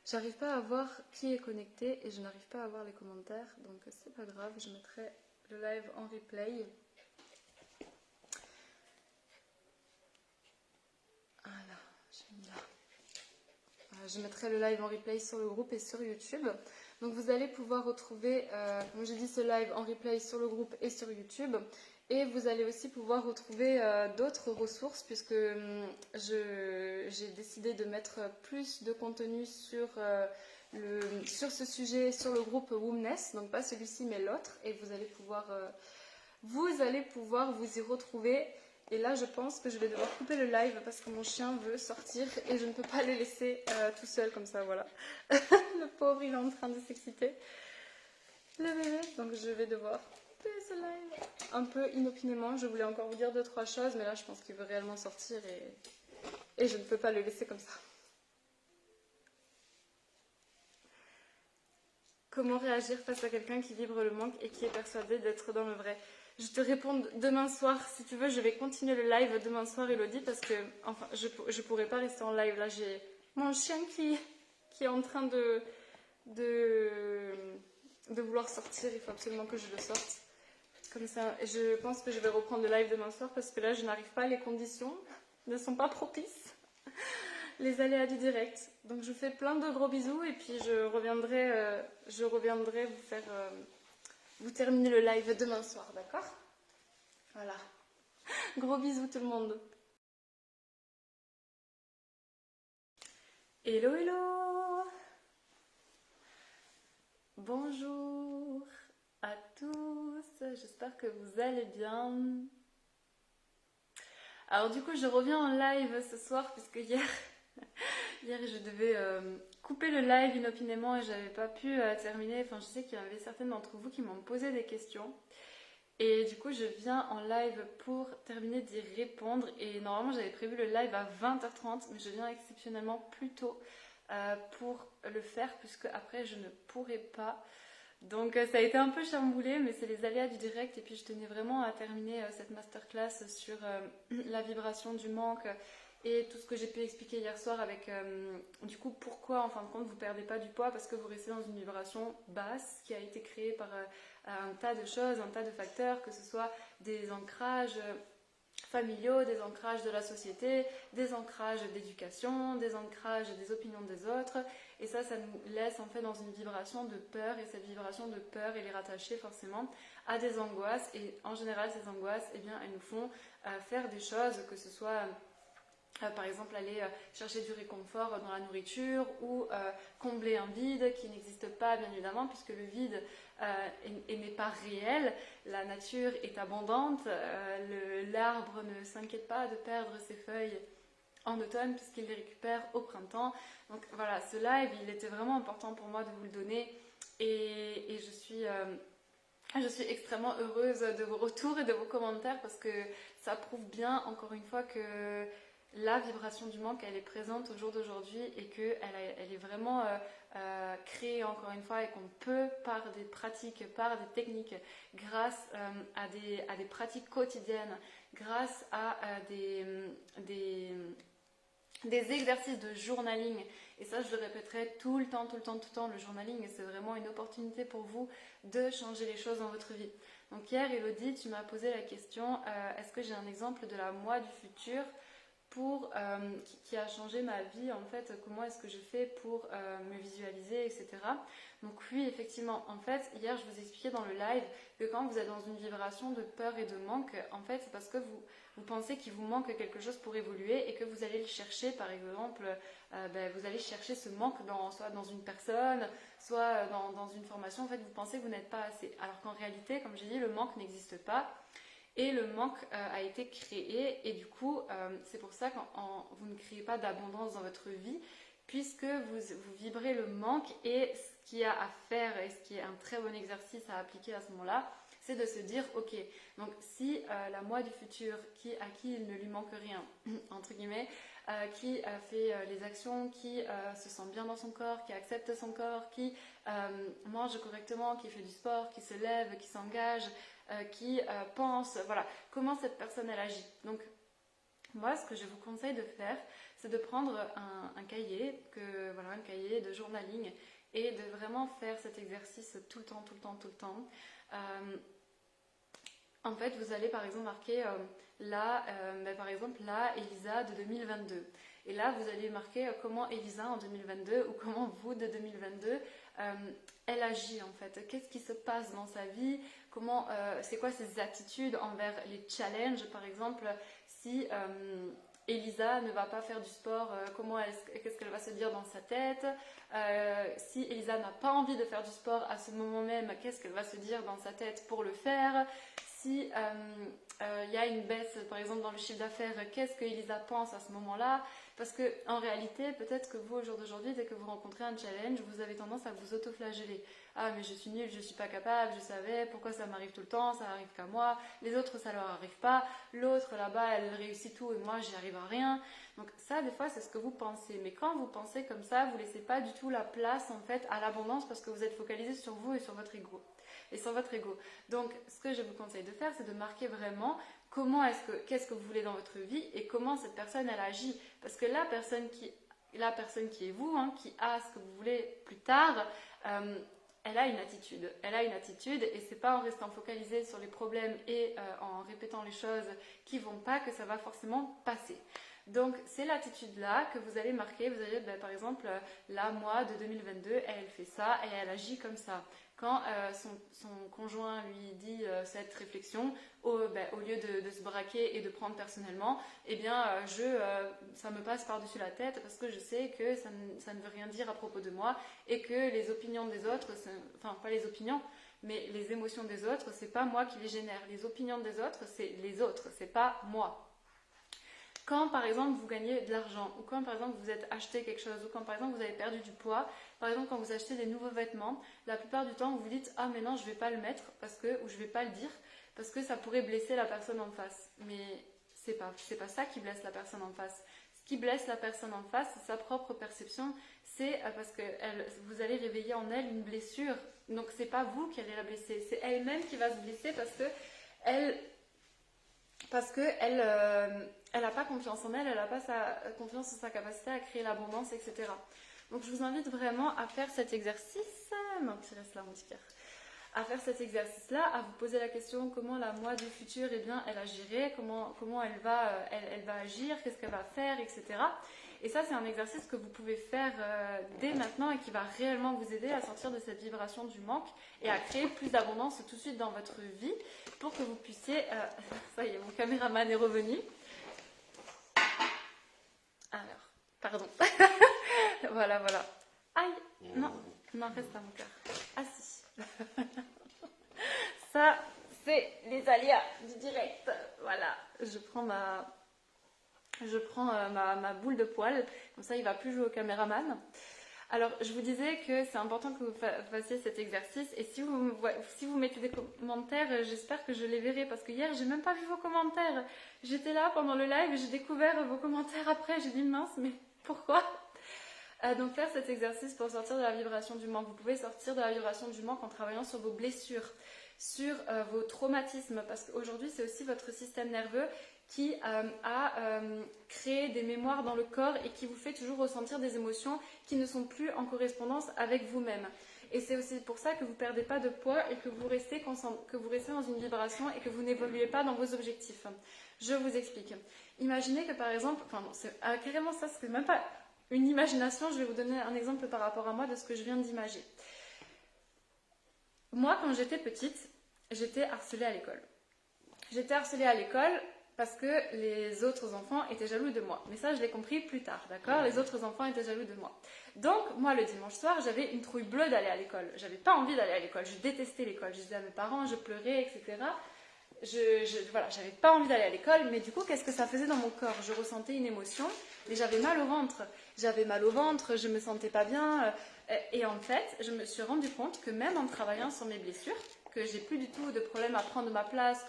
J'arrive pas à voir qui est connecté et je n'arrive pas à voir les commentaires. Donc, c'est pas grave, je mettrai le live en replay. Voilà, j'ai mis là. Je mettrai le live en replay sur le groupe et sur YouTube. Donc vous allez pouvoir retrouver, comme j'ai dit, ce live en replay sur le groupe et sur YouTube. Et vous allez aussi pouvoir retrouver d'autres ressources puisque j'ai décidé de mettre plus de contenu sur ce sujet sur le groupe Wombness. Donc pas celui-ci mais l'autre. Et vous allez pouvoir vous y retrouver. Et là, je pense que je vais devoir couper le live parce que mon chien veut sortir et je ne peux pas le laisser tout seul comme ça, voilà. Le pauvre, il est en train de s'exciter. Le bébé, donc je vais devoir couper ce live. Un peu inopinément, je voulais encore vous dire 2-3 choses, mais là, je pense qu'il veut réellement sortir et je ne peux pas le laisser comme ça. Comment réagir face à quelqu'un qui vibre le manque et qui est persuadé d'être dans le vrai? Je te réponds demain soir. Si tu veux, je vais continuer le live demain soir, Elodie, parce que enfin, je pourrais pas rester en live. Là, j'ai mon chien qui est en train de vouloir sortir. Il faut absolument que je le sorte. Comme ça, je pense que je vais reprendre le live demain soir, parce que là, je n'arrive pas. Les conditions ne sont pas propices. Les aléas du direct. Donc, je vous fais plein de gros bisous et puis je reviendrai vous faire... vous terminez le live demain soir, d'accord? Voilà. Gros bisous tout le monde. Hello, hello. Bonjour à tous. J'espère que vous allez bien. Alors du coup, je reviens en live ce soir puisque hier je devais couper le live inopinément et j'avais pas pu terminer. Enfin, je sais qu'il y avait certaines d'entre vous qui m'ont posé des questions. Et du coup, je viens en live pour terminer d'y répondre. Et normalement, j'avais prévu le live à 20h30, mais je viens exceptionnellement plus tôt pour le faire, puisque après, je ne pourrai pas. Donc, ça a été un peu chamboulé, mais c'est les aléas du direct. Et puis, je tenais vraiment à terminer cette masterclass sur la vibration du manque et tout ce que j'ai pu expliquer hier soir avec, du coup, pourquoi, en fin de compte, vous ne perdez pas du poids, parce que vous restez dans une vibration basse qui a été créée par... un tas de choses, un tas de facteurs, que ce soit des ancrages familiaux, des ancrages de la société, des ancrages d'éducation, des ancrages des opinions des autres. Et ça nous laisse en fait dans une vibration de peur. Et cette vibration de peur, elle est rattachée forcément à des angoisses. Et en général, ces angoisses, eh bien, elles nous font faire des choses, que ce soit... par exemple, aller chercher du réconfort dans la nourriture ou combler un vide qui n'existe pas, bien évidemment, puisque le vide n'est pas réel. La nature est abondante. L'arbre ne s'inquiète pas de perdre ses feuilles en automne puisqu'il les récupère au printemps. Donc voilà, ce live, il était vraiment important pour moi de vous le donner et je suis extrêmement heureuse de vos retours et de vos commentaires parce que ça prouve bien, encore une fois, que la vibration du manque, elle est présente au jour d'aujourd'hui et qu'elle est vraiment créée, encore une fois, et qu'on peut, par des pratiques, par des techniques, grâce à des pratiques quotidiennes, grâce à des exercices de journaling. Et ça, je le répéterai tout le temps, le journaling, c'est vraiment une opportunité pour vous de changer les choses dans votre vie. Donc hier, Elodie, tu m'as posé la question, est-ce que j'ai un exemple de la moi du futur qui a changé ma vie, en fait, comment est-ce que je fais pour me visualiser, etc. Donc oui, effectivement, en fait, hier, je vous expliquais dans le live que quand vous êtes dans une vibration de peur et de manque, en fait, c'est parce que vous pensez qu'il vous manque quelque chose pour évoluer et que vous allez le chercher, par exemple, vous allez chercher ce manque soit dans une personne, soit dans une formation. En fait, vous pensez que vous n'êtes pas assez. Alors qu'en réalité, comme j'ai dit, le manque n'existe pas. Et le manque a été créé et du coup, c'est pour ça que vous ne créez pas d'abondance dans votre vie puisque vous vibrez le manque et ce qu'il y a à faire et ce qui est un très bon exercice à appliquer à ce moment-là, c'est de se dire, ok, donc si la moi du futur à qui il ne lui manque rien, entre guillemets, qui fait les actions, qui se sent bien dans son corps, qui accepte son corps, qui mange correctement, qui fait du sport, qui se lève, qui s'engage, qui pense, voilà, comment cette personne elle agit. Donc moi, ce que je vous conseille de faire, c'est de prendre un cahier, un cahier de journaling et de vraiment faire cet exercice tout le temps. en fait, vous allez par exemple marquer par exemple, là, Elisa de 2022. Et là, vous allez marquer comment Elisa en 2022 ou comment vous de 2022, elle agit en fait. Qu'est-ce qui se passe dans sa vie? C'est quoi ses attitudes envers les challenges? Par exemple, si Elisa ne va pas faire du sport, qu'est-ce qu'elle va se dire dans sa tête? Si Elisa n'a pas envie de faire du sport à ce moment même, qu'est-ce qu'elle va se dire dans sa tête pour le faire? Si il y a une baisse, par exemple, dans le chiffre d'affaires, qu'est-ce que Elisa pense à ce moment-là? Parce que en réalité, peut-être que vous, au jour d'aujourd'hui, dès que vous rencontrez un challenge, vous avez tendance à vous auto-flageller. Ah, mais je suis nulle, je suis pas capable, je savais, pourquoi ça m'arrive tout le temps, ça arrive qu'à moi, les autres, ça leur arrive pas, l'autre, là-bas, elle réussit tout et moi, j'y arrive à rien. Donc ça, des fois, c'est ce que vous pensez. Mais quand vous pensez comme ça, vous laissez pas du tout la place, en fait, à l'abondance parce que vous êtes focalisé sur vous et sur votre ego. Donc, ce que je vous conseille de faire, c'est de marquer vraiment qu'est-ce que vous voulez dans votre vie et comment cette personne, elle agit. Parce que la personne qui est vous, qui a ce que vous voulez plus tard, elle a une attitude. Et c'est pas en restant focalisé sur les problèmes et en répétant les choses qui vont pas que ça va forcément passer. Donc, c'est l'attitude-là que vous allez marquer. Vous allez, par exemple, là, moi, de 2022, elle fait ça et elle agit comme ça. Quand son conjoint lui dit cette réflexion, au lieu de se braquer et de prendre personnellement, eh bien, ça me passe par-dessus la tête parce que je sais que ça ne veut rien dire à propos de moi et que les opinions des autres, enfin, pas les opinions, mais les émotions des autres, c'est pas moi qui les génère. Les opinions des autres, c'est les autres, c'est pas moi. Quand par exemple vous gagnez de l'argent, ou quand par exemple vous êtes acheté quelque chose, ou quand par exemple vous avez perdu du poids, par exemple quand vous achetez des nouveaux vêtements, la plupart du temps vous vous dites ah mais non je vais pas le mettre ou je vais pas le dire parce que ça pourrait blesser la personne en face. Mais c'est pas ça qui blesse la personne en face. Ce qui blesse la personne en face, c'est sa propre perception, c'est parce que vous allez réveiller en elle une blessure. Donc c'est pas vous qui allez la blesser, c'est elle-même qui va se blesser parce que elle n'a pas confiance en elle, elle n'a pas confiance en sa capacité à créer l'abondance, etc. Donc je vous invite vraiment à faire cet exercice, à faire cet exercice-là, à vous poser la question comment la moi du futur, eh bien, elle agirait, comment elle va agir, qu'est-ce qu'elle va faire, etc. Et ça, c'est un exercice que vous pouvez faire dès maintenant et qui va réellement vous aider à sortir de cette vibration du manque et à créer plus d'abondance tout de suite dans votre vie pour que vous puissiez... ça y est, mon caméraman est revenu. Alors, pardon. Voilà. Aïe, non, reste à mon cœur. Ah si. Ça, c'est les aléas du direct. Voilà, je prends ma boule de poil, comme ça il ne va plus jouer au caméraman. Alors, je vous disais que c'est important que vous fassiez cet exercice et si vous mettez des commentaires, j'espère que je les verrai parce que hier, j'ai même pas vu vos commentaires. J'étais là pendant le live et j'ai découvert vos commentaires après. J'ai dit mince, mais pourquoi? Donc, faire cet exercice pour sortir de la vibration du manque. Vous pouvez sortir de la vibration du manque en travaillant sur vos blessures, sur vos traumatismes parce qu'aujourd'hui, c'est aussi votre système nerveux qui a créé des mémoires dans le corps et qui vous fait toujours ressentir des émotions qui ne sont plus en correspondance avec vous-même. Et c'est aussi pour ça que vous ne perdez pas de poids et que vous restez dans une vibration et que vous n'évoluez pas dans vos objectifs. Je vous explique. Imaginez que par exemple, c'est carrément ça, c'est même pas une imagination, je vais vous donner un exemple par rapport à moi de ce que je viens d'imager. Moi, quand j'étais petite, j'étais harcelée à l'école. J'étais harcelée à l'école parce que les autres enfants étaient jaloux de moi. Mais ça, je l'ai compris plus tard, d'accord? Les autres enfants étaient jaloux de moi. Donc, moi, le dimanche soir, j'avais une trouille bleue d'aller à l'école. J'avais pas envie d'aller à l'école. Je détestais l'école. Je disais à mes parents, je pleurais, etc. J'avais pas envie d'aller à l'école, mais du coup, qu'est-ce que ça faisait dans mon corps? Je ressentais une émotion et j'avais mal au ventre. Je me sentais pas bien. Et en fait, je me suis rendu compte que même en travaillant sur mes blessures, que j'ai plus du tout de problème à prendre ma place,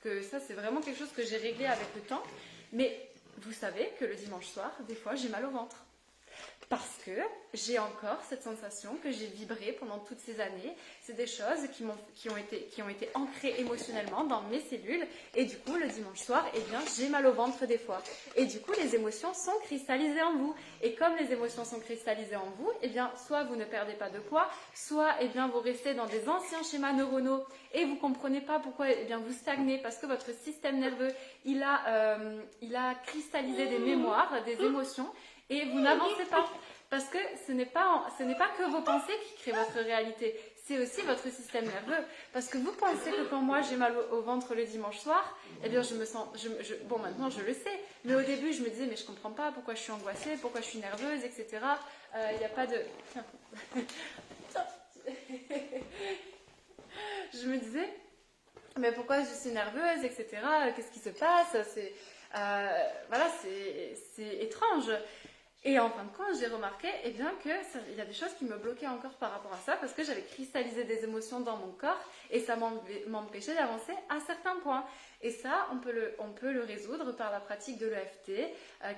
que ça, c'est vraiment quelque chose que j'ai réglé avec le temps. Mais vous savez que le dimanche soir, des fois, j'ai mal au ventre. Parce que j'ai encore cette sensation que j'ai vibré pendant toutes ces années. C'est des choses qui ont été ancrées émotionnellement dans mes cellules. Et du coup, le dimanche soir, eh bien, j'ai mal au ventre des fois. Et du coup, les émotions sont cristallisées en vous. Et comme les émotions sont cristallisées en vous, eh bien, soit vous ne perdez pas de poids, soit eh bien, vous restez dans des anciens schémas neuronaux et vous ne comprenez pas pourquoi eh bien, vous stagnez parce que votre système nerveux, il a cristallisé des mémoires, des émotions. Et vous n'avancez pas. Parce que ce n'est pas que vos pensées qui créent votre réalité. C'est aussi votre système nerveux. Parce que vous pensez que quand moi j'ai mal au ventre le dimanche soir, eh bien je me sens... bon, maintenant je le sais. Mais au début, je me disais, mais je ne comprends pas pourquoi je suis angoissée, pourquoi je suis nerveuse, etc. Il n'y a pas de... Je me disais, mais pourquoi je suis nerveuse, etc. Qu'est-ce qui se passe? Voilà, c'est étrange. Et en fin de compte, j'ai remarqué eh bien, qu'il y a des choses qui me bloquaient encore par rapport à ça parce que j'avais cristallisé des émotions dans mon corps et ça m'empêchait d'avancer à certains points. Et ça, on peut le résoudre par la pratique de l'EFT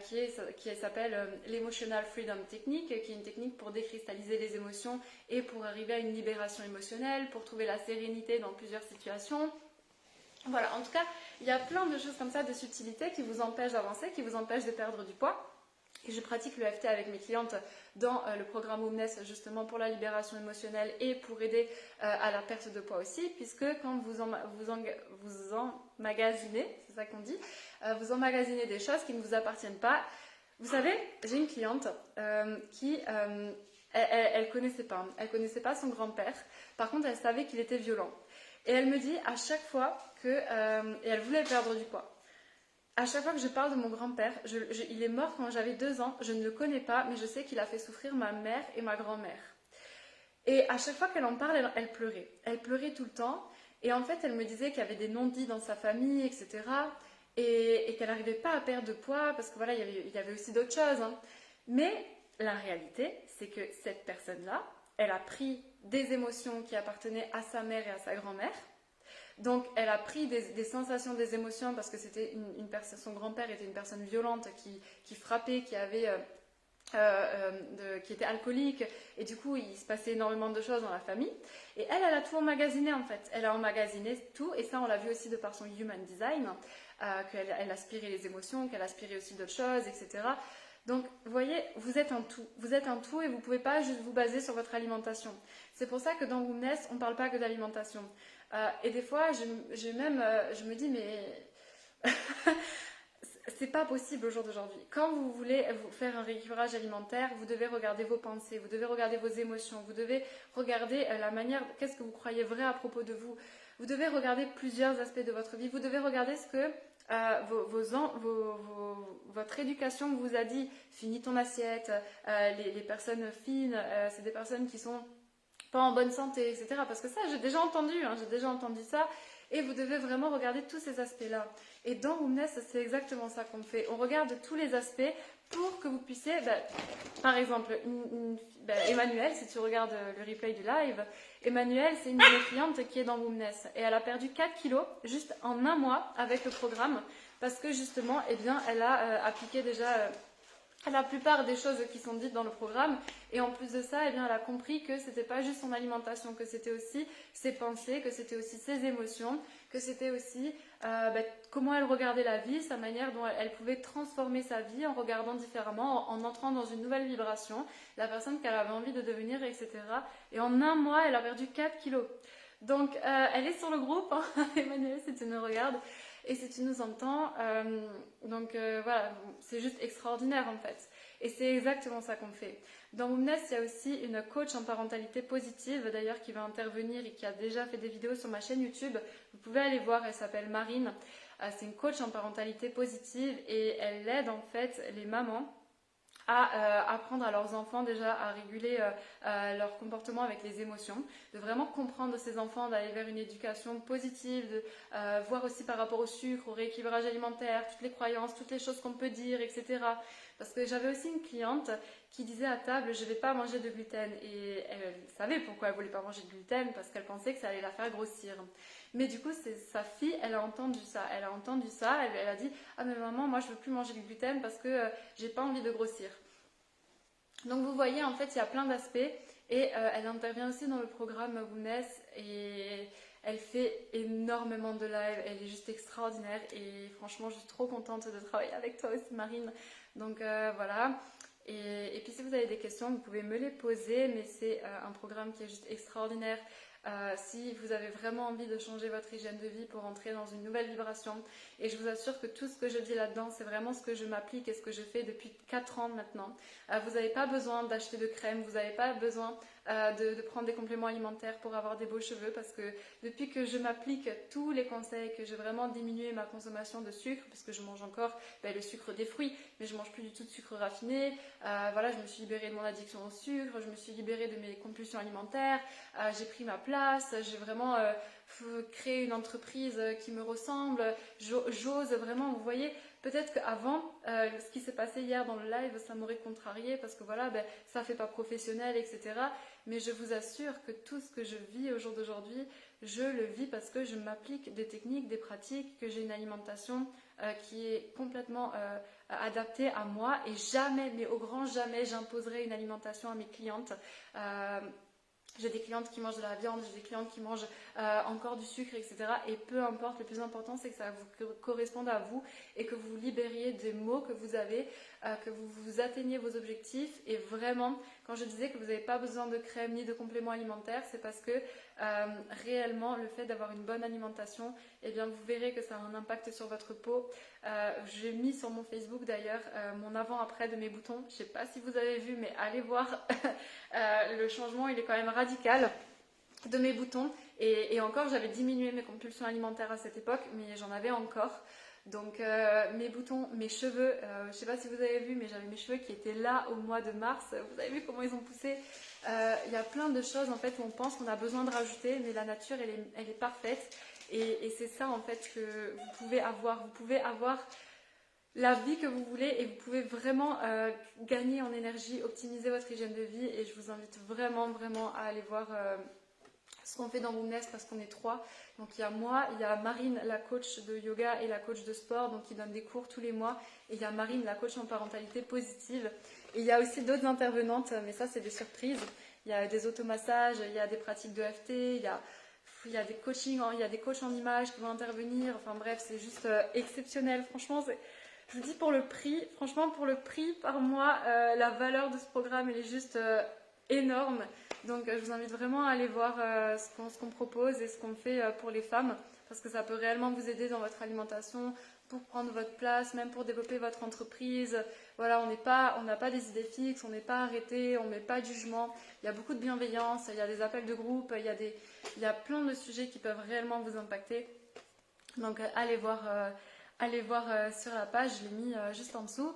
qui s'appelle l'Emotional Freedom Technique, qui est une technique pour décristalliser les émotions et pour arriver à une libération émotionnelle, pour trouver la sérénité dans plusieurs situations. Voilà, en tout cas, il y a plein de choses comme ça, de subtilités qui vous empêchent d'avancer, qui vous empêchent de perdre du poids. Et je pratique l'EFT avec mes clientes dans le programme Omnes justement pour la libération émotionnelle et pour aider à la perte de poids aussi, puisque quand vous emmagasinez, c'est ça qu'on dit, vous emmagasinez des choses qui ne vous appartiennent pas. Vous savez, j'ai une cliente qui, elle connaissait pas son grand-père. Par contre, elle savait qu'il était violent. Et elle me dit à chaque fois et elle voulait perdre du poids. À chaque fois que je parle de mon grand-père, il est mort quand j'avais 2 ans, je ne le connais pas, mais je sais qu'il a fait souffrir ma mère et ma grand-mère. Et à chaque fois qu'elle en parle, elle pleurait. Elle pleurait tout le temps. Et en fait, elle me disait qu'il y avait des non-dits dans sa famille, etc. Et qu'elle n'arrivait pas à perdre de poids, parce que voilà, il y avait aussi d'autres choses. Hein. Mais la réalité, c'est que cette personne-là, elle a pris des émotions qui appartenaient à sa mère et à sa grand-mère. Donc, elle a pris des sensations, des émotions, parce que c'était son grand-père était une personne violente qui frappait, qui était alcoolique, et du coup, il se passait énormément de choses dans la famille. Et elle a tout emmagasiné, en fait. Elle a emmagasiné tout, et ça, on l'a vu aussi de par son human design, qu'elle aspirait les émotions, qu'elle aspirait aussi d'autres choses, etc. Donc, vous voyez, vous êtes un tout. Vous êtes un tout et vous ne pouvez pas juste vous baser sur votre alimentation. C'est pour ça que dans Wombness, on ne parle pas que d'alimentation. Et des fois, je me dis, mais c'est pas possible au jour d'aujourd'hui. Quand vous voulez vous faire un rééquilibrage alimentaire, vous devez regarder vos pensées, vous devez regarder vos émotions, vous devez regarder la manière, qu'est-ce que vous croyez vrai à propos de vous. Vous devez regarder plusieurs aspects de votre vie. Vous devez regarder ce que votre éducation vous a dit. Finis ton assiette. Les personnes fines, c'est des personnes qui sont pas en bonne santé, etc. Parce que ça, j'ai déjà entendu ça. Et vous devez vraiment regarder tous ces aspects-là. Et dans Wombness, c'est exactement ça qu'on fait. On regarde tous les aspects pour que vous puissiez, par exemple, Emmanuelle, si tu regardes le replay du live, Emmanuelle, c'est une de mes clientes qui est dans Wombness. Et elle a perdu 4 kilos juste en 1 mois avec le programme. Parce que justement, eh bien, elle a appliqué déjà... la plupart des choses qui sont dites dans le programme, et en plus de ça, eh bien, elle a compris que c'était pas juste son alimentation, que c'était aussi ses pensées, que c'était aussi ses émotions, que c'était aussi comment elle regardait la vie, sa manière dont elle pouvait transformer sa vie en regardant différemment, en entrant dans une nouvelle vibration, la personne qu'elle avait envie de devenir, etc. Et en 1 mois, elle a perdu 4 kilos. Donc, elle est sur le groupe, hein, Emmanuel, si tu nous regardes. Et si tu nous entends, voilà, c'est juste extraordinaire en fait. Et c'est exactement ça qu'on fait. Dans Wombness, il y a aussi une coach en parentalité positive, d'ailleurs, qui va intervenir et qui a déjà fait des vidéos sur ma chaîne YouTube. Vous pouvez aller voir, elle s'appelle Marine. C'est une coach en parentalité positive et elle aide en fait les mamans à apprendre à leurs enfants déjà à réguler leur comportement avec les émotions, de vraiment comprendre ces enfants, d'aller vers une éducation positive, de voir aussi par rapport au sucre, au rééquilibrage alimentaire, toutes les croyances, toutes les choses qu'on peut dire, etc. Parce que j'avais aussi une cliente qui disait à table, je ne vais pas manger de gluten. Et elle savait pourquoi elle ne voulait pas manger de gluten, parce qu'elle pensait que ça allait la faire grossir. Mais du coup, sa fille, elle a entendu ça. Elle a dit, ah mais maman, moi je ne veux plus manger de gluten parce que j'ai pas envie de grossir. Donc vous voyez, en fait, il y a plein d'aspects et elle intervient aussi dans le programme Woomness et elle fait énormément de live, elle est juste extraordinaire et franchement, je suis trop contente de travailler avec toi aussi, Marine. Donc voilà. Et puis si vous avez des questions, vous pouvez me les poser, mais c'est un programme qui est juste extraordinaire. Si vous avez vraiment envie de changer votre hygiène de vie pour entrer dans une nouvelle vibration, et je vous assure que tout ce que je dis là-dedans, c'est vraiment ce que je m'applique et ce que je fais depuis 4 ans maintenant. Vous n'avez pas besoin d'acheter de crème, vous n'avez pas besoin de prendre des compléments alimentaires pour avoir des beaux cheveux parce que depuis que je m'applique tous les conseils, que j'ai vraiment diminué ma consommation de sucre, parce que je mange encore le sucre des fruits, mais je mange plus du tout de sucre raffiné, voilà, je me suis libérée de mon addiction au sucre, je me suis libérée de mes compulsions alimentaires, j'ai pris ma place, j'ai vraiment créé une entreprise qui me ressemble, j'ose vraiment, vous voyez. Peut-être qu'avant, ce qui s'est passé hier dans le live, ça m'aurait contrarié parce que voilà, ça fait pas professionnel, etc. Mais je vous assure que tout ce que je vis au jour d'aujourd'hui, je le vis parce que je m'applique des techniques, des pratiques, que j'ai une alimentation qui est complètement adaptée à moi et jamais, mais au grand jamais, j'imposerai une alimentation à mes clientes. J'ai des clientes qui mangent de la viande, j'ai des clientes qui mangent encore du sucre, etc. Et peu importe, le plus important, c'est que ça vous corresponde à vous et que vous vous libériez des maux que vous avez, que vous atteigniez vos objectifs. Et vraiment, quand je disais que vous n'avez pas besoin de crème ni de compléments alimentaires, c'est parce que réellement, le fait d'avoir une bonne alimentation, eh bien, vous verrez que ça a un impact sur votre peau. J'ai mis sur mon Facebook d'ailleurs mon avant-après de mes boutons. Je ne sais pas si vous avez vu, mais allez voir. Le changement, il est quand même radical de mes boutons. Et encore, j'avais diminué mes compulsions alimentaires à cette époque, mais j'en avais encore. Donc mes boutons, mes cheveux, je ne sais pas si vous avez vu, mais j'avais mes cheveux qui étaient là au mois de mars. Vous avez vu comment ils ont poussé. Il y a plein de choses en fait où on pense qu'on a besoin de rajouter, mais la nature, elle est parfaite. Et c'est ça en fait que vous pouvez avoir. Vous pouvez avoir la vie que vous voulez et vous pouvez vraiment gagner en énergie, optimiser votre hygiène de vie et je vous invite vraiment à aller voir ce qu'on fait dans Woomness parce qu'on est 3. Donc il y a moi, il y a Marine, la coach de yoga et la coach de sport, donc qui donne des cours tous les mois, et il y a Marine, la coach en parentalité positive. Et il y a aussi d'autres intervenantes, mais ça c'est des surprises. Il y a des automassages, il y a des pratiques de FT, il y a des coachings, il y a des coachs en images qui vont intervenir. Enfin bref, c'est juste exceptionnel. Franchement, je vous dis pour le prix, franchement pour le prix par mois, la valeur de ce programme elle est juste énorme. Donc je vous invite vraiment à aller voir ce qu'on propose et ce qu'on fait pour les femmes parce que ça peut réellement vous aider dans votre alimentation pour prendre votre place, même pour développer votre entreprise. Voilà, on n'a pas des idées fixes, on n'est pas arrêté, on ne met pas de jugement. Il y a beaucoup de bienveillance, il y a des appels de groupe, il y a plein de sujets qui peuvent réellement vous impacter. Donc allez voir sur la page, je l'ai mis juste en dessous.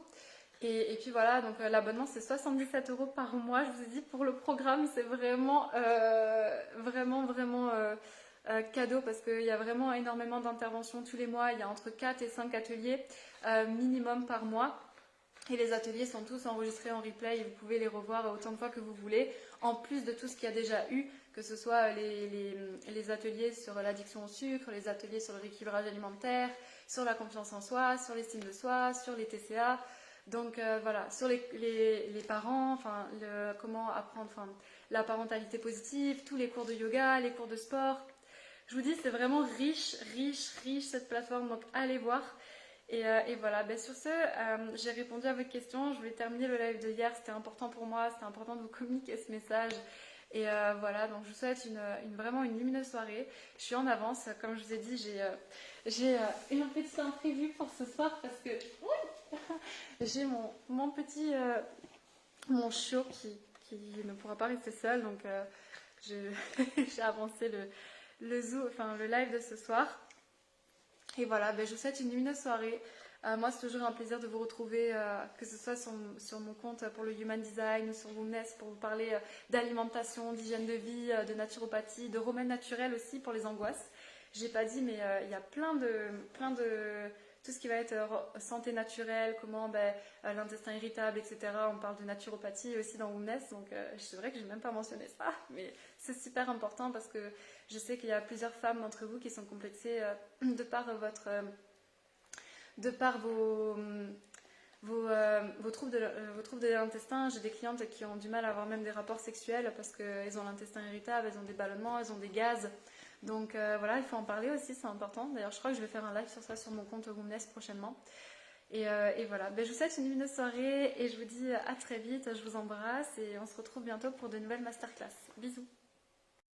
Et puis voilà, donc l'abonnement c'est 77 € par mois. Je vous ai dit pour le programme, c'est vraiment cadeau parce qu'il y a vraiment énormément d'interventions tous les mois. Il y a entre 4 et 5 ateliers minimum par mois. Et les ateliers sont tous enregistrés en replay et vous pouvez les revoir autant de fois que vous voulez. En plus de tout ce qu'il y a déjà eu, que ce soit les ateliers sur l'addiction au sucre, les ateliers sur le rééquilibrage alimentaire, sur la confiance en soi, sur l'estime de soi, sur les TCA. Donc voilà, sur les parents, comment apprendre la parentalité positive, tous les cours de yoga, les cours de sport. Je vous dis, c'est vraiment riche cette plateforme, donc allez voir. Et voilà, sur ce, j'ai répondu à votre question. Je voulais terminer le live de hier, c'était important pour moi, c'était important de vous communiquer ce message. Et voilà, donc je vous souhaite vraiment une lumineuse soirée. Je suis en avance, comme je vous ai dit, j'ai une petite imprévue pour ce soir parce que j'ai mon petit mon chiot qui ne pourra pas rester seul, donc j'ai avancé le live de ce soir. Et voilà, je vous souhaite une lumineuse soirée. Moi, c'est toujours un plaisir de vous retrouver, que ce soit sur mon compte pour le Human Design ou sur Woomness pour vous parler d'alimentation, d'hygiène de vie, de naturopathie, de remèdes naturels aussi pour les angoisses. J'ai pas dit, mais il y a plein de tout ce qui va être santé naturelle, comment l'intestin irritable, etc. On parle de naturopathie aussi dans Woomness, donc c'est vrai que j'ai même pas mentionné ça, mais c'est super important parce que je sais qu'il y a plusieurs femmes d'entre vous qui sont complexées de par vos troubles de l'intestin. J'ai des clientes qui ont du mal à avoir même des rapports sexuels parce qu'elles ont l'intestin irritable, elles ont des ballonnements, elles ont des gaz. Donc voilà, il faut en parler aussi, c'est important. D'ailleurs, je crois que je vais faire un live sur ça sur mon compte Woomness prochainement. Et voilà, je vous souhaite une lumineuse soirée et je vous dis à très vite, je vous embrasse et on se retrouve bientôt pour de nouvelles masterclass. Bisous.